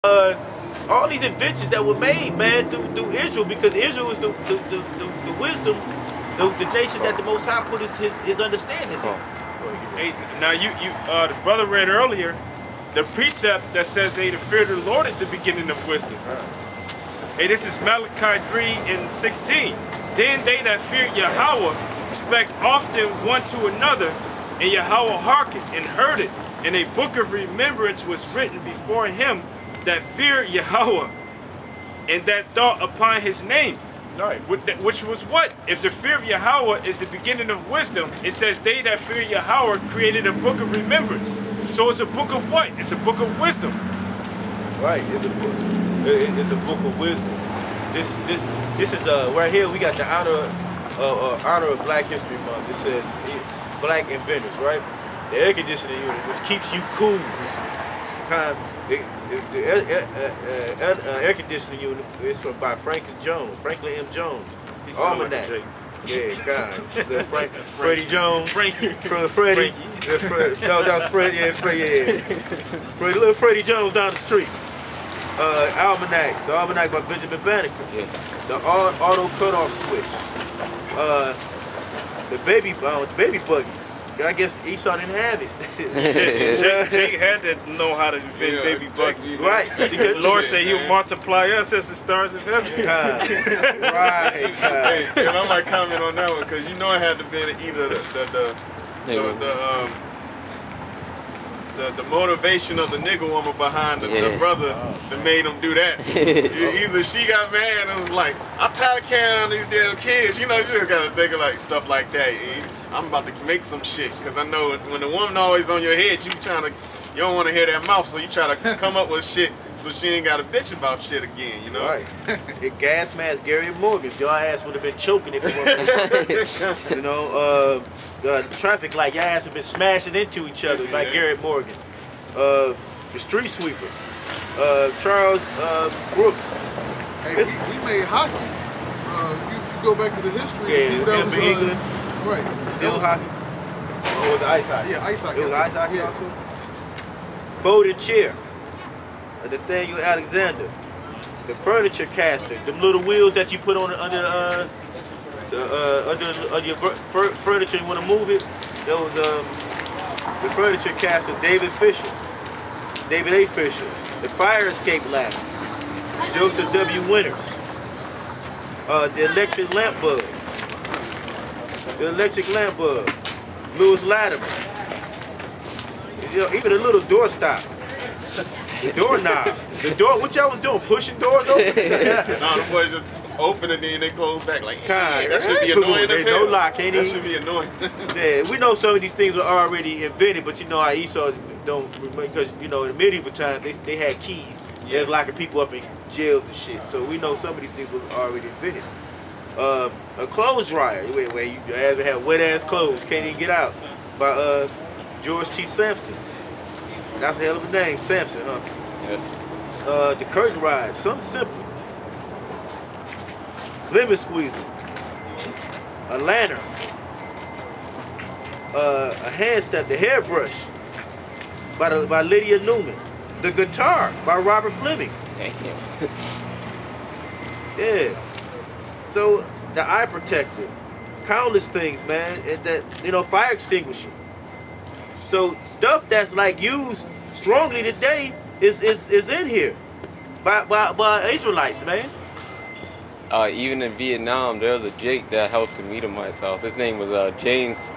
all these inventions that were made, man, through Israel, because Israel is the wisdom, the nation that the Most High put his understanding in. Hey, now the brother read earlier the precept that says, hey, the fear of the Lord is the beginning of wisdom. Hey, this is Malachi 3:16. Then they that fear Yahweh spake often one to another, and Yahweh hearkened and heard it, and a book of remembrance was written before him that feared Yahweh, and that thought upon his name. Right. Which was what? If the fear of Yahweh is the beginning of wisdom, it says they that fear Yahweh created a book of remembrance. So it's a book of what? It's a book of wisdom. Right. It's a book. It's a book of wisdom. This is right here. We got the honor of Black History Month. It says Black inventors, right? The air conditioning unit, which keeps you cool. The air conditioning unit is by Franklin M. Jones. Almanac. Like yeah, God. Freddie Jones. Frankie. From Freddie. No, that was Freddie. Yeah, Freddie. Little Freddie Jones down the street. Almanac. The Almanac by Benjamin Banneker. Yeah. The auto cutoff switch. The baby buggy. I guess Esau didn't have it. Jake had to know how to invent baby buggies. Right. Because the Lord said he would multiply us as the stars of heaven. Right. Hey, and I might comment on that one because you know it had to be either the motivation of the nigga woman behind the brother that made him do that. Either she got mad and was like, I'm tired of carrying on these damn kids. You know, you just gotta think of like stuff like that. I'm about to make some shit because I know when the woman always on your head, you don't want to hear that mouth, so you try to come up with shit so she ain't got to bitch about shit again, you know? Right. Gas mask Gary Morgan, your ass would have been choking if it wasn't. You know, traffic light, your ass have been smashing into each other like Garrett Morgan. The street sweeper, Charles Brooks. Hey, we made hockey. If you go back to the history, that was England. Right. Field hockey. Oh, the ice hockey. Yeah, ice hockey. It was ice hockey yeah. also. Folding chair. Nathaniel Alexander. The furniture caster. Them little wheels that you put on under your furniture. You want to move it. That was the furniture caster. David A. Fisher. The fire escape ladder. Joseph W. Winters. The electric lamp bulb. Lewis Latimer. You know, even a little door stop. The doorknob. The door, what y'all was doing? Pushing doors open? No, the boys just open and then they close back like, that should be annoying as hell. No lock, ain't that should be annoying. Yeah, we know some of these things were already invented, but you know how Esau don't, because you know in the medieval time they had keys. They was locking people up in jails and shit. So we know some of these things were already invented. A clothes dryer, where you ever have wet ass clothes, can't even get out, by George T. Sampson. That's a hell of a name, Sampson, huh? Yeah. The curtain ride, something simple. Lemon squeezer, a lantern, a hand step, the hairbrush by Lydia Newman, the guitar by Robert Fleming. Thank you. Yeah. So the eye protector, countless things, man, and that, you know, fire extinguisher. So stuff that's like used strongly today is in here by Israelites, man. Even in Vietnam, there was a Jake that helped to meet him at his house. His name was James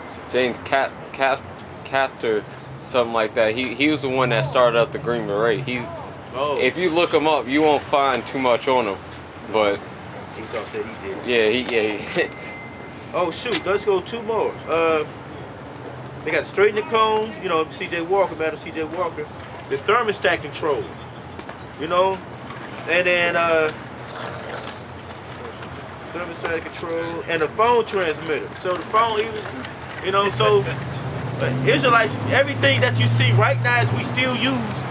Captor, something like that. He was the one that started up the Green Beret. If you look him up, you won't find too much on him, but Esau said he did. Yeah. Oh shoot, let's go two more. They got the straightening cone, you know, C.J. Walker, Madam C.J. Walker. The thermostat control, you know, and then thermostat control and the phone transmitter. So the phone, even, you know, so Israelites, everything that you see right now as we still use,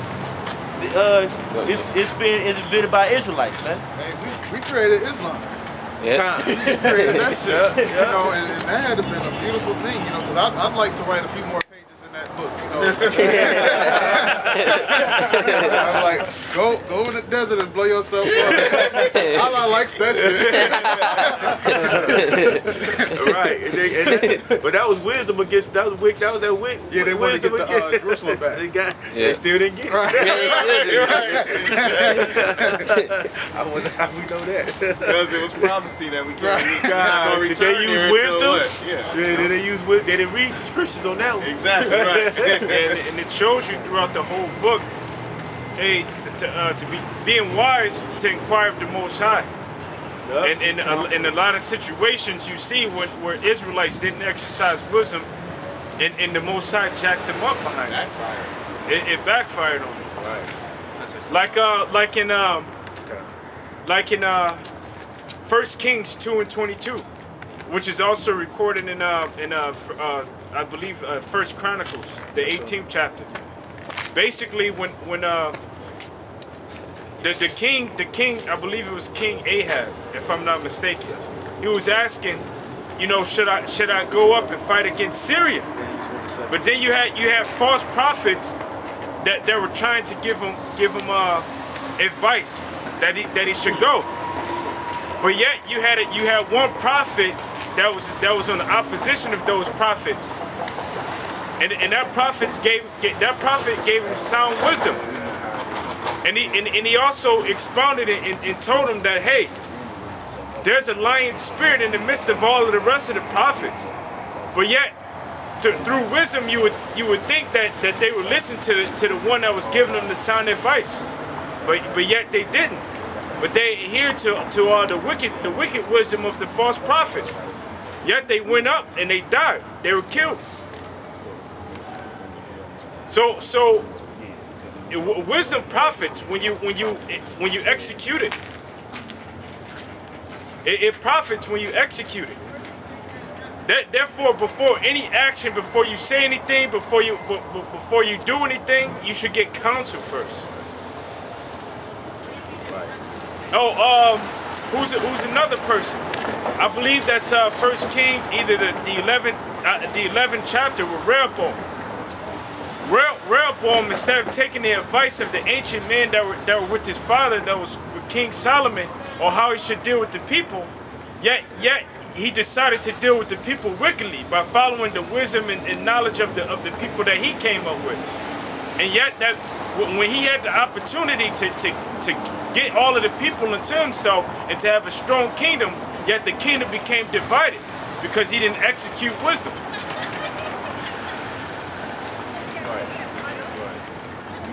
it's invented by Israelites, man. Hey, we created Islam. Yeah. We created that shit. You know, and that had to been a beautiful thing, you know, because I'd like to write a few more pages in that book, you know. I'm like, go in the desert and blow yourself up. Allah likes that shit. Right. But that was wisdom against that was that wig. Yeah, they wanted to get the Jerusalem back. They still didn't get it. Right. I wonder how we know that. Because it was prophecy that we can't. Did they use wisdom? Yeah. They use wisdom. They didn't read the scriptures on that one. Exactly. Right. and it shows you throughout the whole book, hey, to be being wise to inquire of the Most High. Yes. And in a lot of situations, you see where Israelites didn't exercise wisdom, and the Most High jacked them up behind it. It backfired on them. Right. Like in 1 Kings 2:22, which is also recorded in I believe 1 Chronicles, the 18th chapter. Basically, when the king, I believe it was King Ahab, if I'm not mistaken, he was asking, you know, should I go up and fight against Syria? But then you had false prophets that were trying to give him advice that he should go. But yet you had one prophet that was on the opposition of those prophets, and that prophet gave him sound wisdom, and he also expounded it and told him that, hey, there's a lying spirit in the midst of all of the rest of the prophets. But yet through wisdom you would think that they would listen to the one that was giving them the sound advice, but yet they didn't. But they adhered to all the wicked wisdom of the false prophets. Yet they went up and they died. They were killed. So wisdom profits when you execute it. It profits when you execute it. Therefore, before any action, before you say anything, before you do anything, you should get counsel first. Oh, who's another person? I believe that's 1 Kings, either the 11th chapter with Rehoboam. Rehoboam, instead of taking the advice of the ancient men that were with his father, that was with King Solomon, on how he should deal with the people, yet he decided to deal with the people wickedly by following the wisdom and knowledge of the people that he came up with. And yet that when he had the opportunity to get all of the people into himself and to have a strong kingdom, yet the kingdom became divided because he didn't execute wisdom.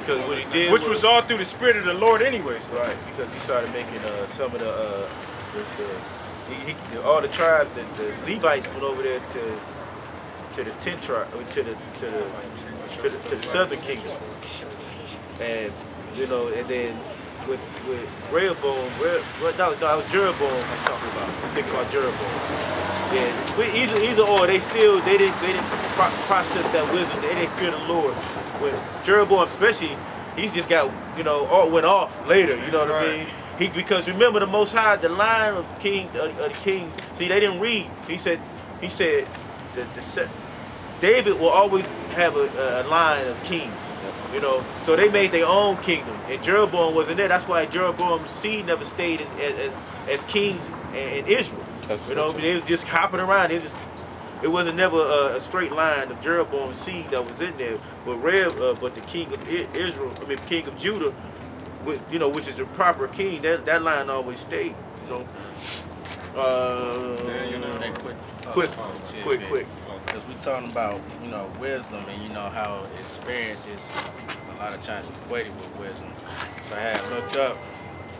Because what he did, which was all through the Spirit of the Lord, anyways. Right, because he started making some of all the tribes, the Levites went over there to the 10 tribe, to the southern kingdom, and you know, and then with Rehoboam, no, it was Jeroboam I'm talking about. I'm thinking about Jeroboam. Yeah, either or, they didn't process that wisdom. They didn't fear the Lord. When Jeroboam, especially, he's just got, you know, all went off later. You know what I mean? Because remember, the Most High, the line of the kings. See, they didn't read. He said David will always have a line of kings. You know, so they made their own kingdom, and Jeroboam wasn't there. That's why Jeroboam's seed never stayed as kings in Israel. You know, they was just hopping around. It wasn't never a straight line of Jeroboam's seed that was in there. But the king of Israel, king of Judah, you know, which is the proper king, that line always stayed. You know. Quick. Because we talking about, you know, wisdom, and you know how experience is a lot of times equated with wisdom. So I had looked up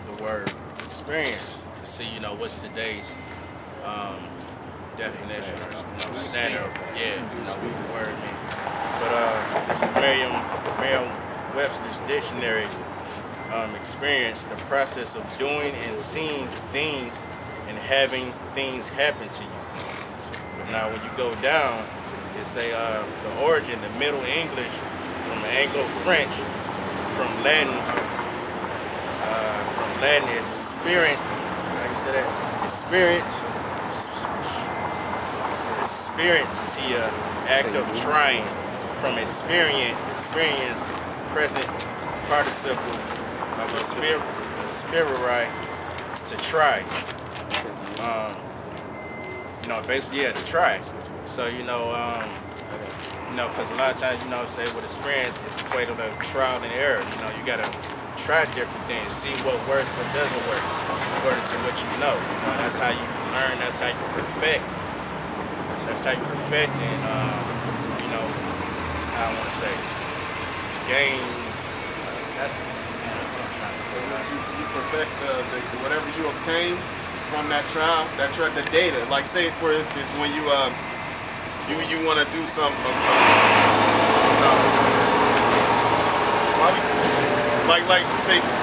the word experience to see, you know, what's today's definition or, you know, standard. Yeah, you know what the word means. But this is Merriam-Webster's dictionary. Experience, the process of doing and seeing things and having things happen to you. But now when you go down, it say the origin, the Middle English, from Anglo-French, from Latin is spirit. How you say that? It's spirit. Experientia, act of trying. From experience present participle of a spirari to try. You know, basically, yeah, to try. So, you know, because a lot of times, you know, say with experience, it's equated to trial and error. You know, you gotta try different things, see what works, what doesn't work, according to what you know. You know, that's how you learn. That's how you perfect. That's how you perfect and, you know, I want to say, gain. That's what I'm trying to say. You perfect whatever you obtain from that trial, the data. Like say for instance, when you want to do something,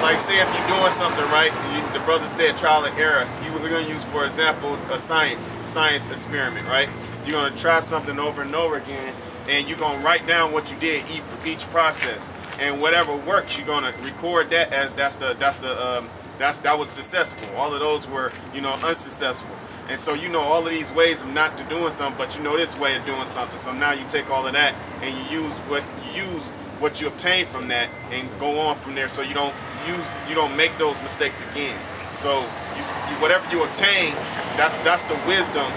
like say if you're doing something right, the brother said trial and error. We're gonna use for example a science experiment, right? You're gonna try something over and over again, and you're gonna write down what you did each process, and whatever works, you're gonna record that as that was successful. All of those were, you know, unsuccessful. And so you know all of these ways of not doing something, but you know this way of doing something. So now you take all of that and you use what you obtain from that and go on from there. So you don't make those mistakes again. So whatever you obtain, that's the wisdom.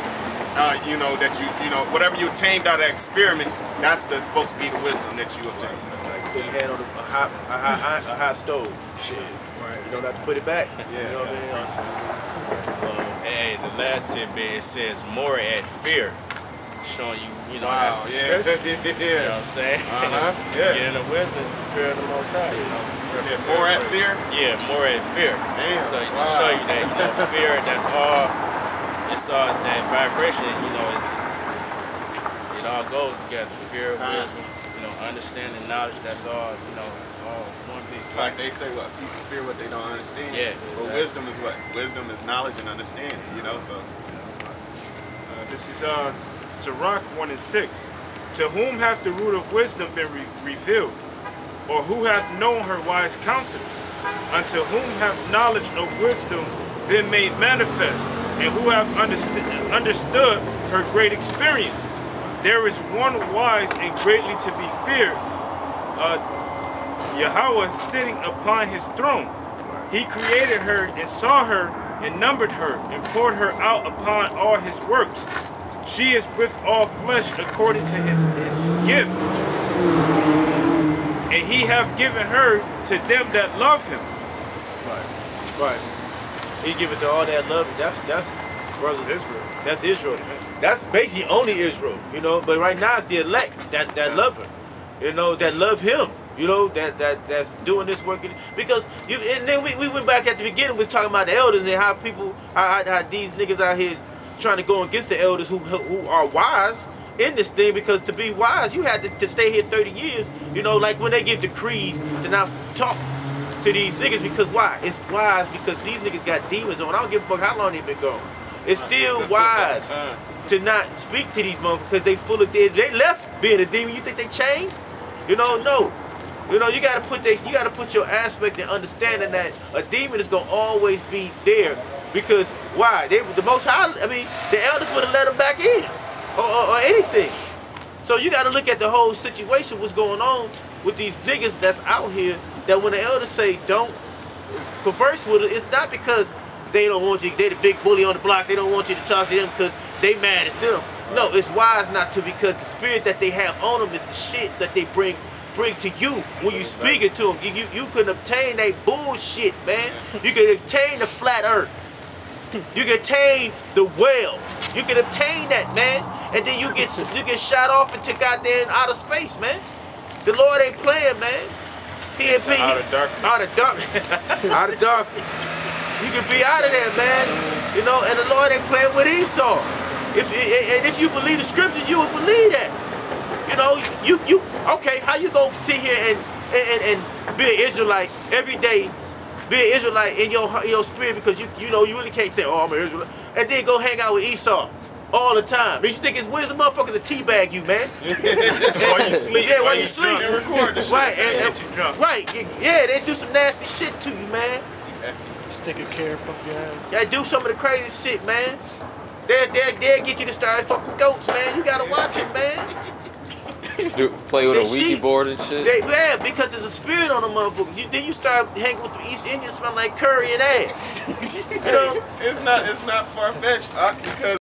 You know that you know whatever you obtained out of experiments, that's supposed to be the wisdom that you obtain. Like put your hand on a hot stove. Shit. You don't have to put it back. Yeah. You know what I mean? Hey, the last tidbit, it says more at fear, showing you know, wow, that's the scriptures. Yeah. You know what I'm saying? Yeah. Getting the wisdom is the fear of the Most High, you know. You said more at fear? Yeah, more at fear. Damn. So to show you that, you know, fear, it's all that vibration, you know, it all goes together. Fear, wisdom, you know, understanding, knowledge, that's all, you know, all one big thing. Like they say, what people fear what they don't understand. Yeah. But Exactly. wisdom is what? Wisdom is knowledge and understanding, you know, so. This is Sirach 1:6. To whom hath the root of wisdom been revealed? Or who hath known her wise counsels? Unto whom hath knowledge of wisdom been made manifest? And who hath understood her great experience? There is one wise and greatly to be feared, Yahweh sitting upon his throne. He created her and saw her and numbered her and poured her out upon all his works. She is with all flesh according to his gift. And he hath given her to them that love him. Right. He give it to all that love. That's brothers Israel. That's Israel. That's basically only Israel, you know. But right now it's the elect that love him, you know, that love him, you know, that's doing this work. Because and then we went back at the beginning, we was talking about the elders and how people, how these niggas out here trying to go against the elders who are wise in this thing, because to be wise you had to stay here 30 years, you know, like when they give decrees to not talk to these niggas, because why? It's wise because these niggas got demons on. I don't give a fuck how long they've been gone. It's still wise to not speak to these motherfuckers because they full of dead. They left being a demon. You think they changed? You know, no. You know, you gotta put your aspect and understanding that a demon is gonna always be there, because why? The Most High, I mean, the elders would have let them back in or anything. So you gotta look at the whole situation, what's going on with these niggas that's out here, that when the elders say don't converse with it, it's not because they don't want you, they the big bully on the block, they don't want you to talk to them because they mad at them. No, it's wise not to, because the spirit that they have on them is the shit that they bring to you when you speak it to them. You can obtain that bullshit, man. You can obtain the flat earth. You can obtain the well. You can obtain that, man. And then you get shot off into goddamn outer space, man. The Lord ain't playing, man. He ain't playing. Out of darkness. Out of darkness. Out of darkness. You can be out of there, man. You know, and the Lord ain't playing with Esau. If you believe the scriptures, you would believe that. You know, you okay, how you gonna sit here and be an Israelite every day, be an Israelite in your spirit, because you know you really can't say, oh, I'm an Israelite, and then go hang out with Esau all the time. You think it's wisdom, motherfuckers, to teabag you, man. While you sleep. Yeah, while you sleep. They record the shit. Right, Get you drunk. right, yeah, they do some nasty shit to you, man. Just take a care of your ass. They do some of the crazy shit, man. They'll get you to start fucking goats, man. You gotta watch it, man. Dude, play with They a Ouija sheep. board and shit. Yeah, because there's a spirit on the motherfuckers. Then you start hanging with the East Indians, smell like curry and ass. You know? It's not far fetched, because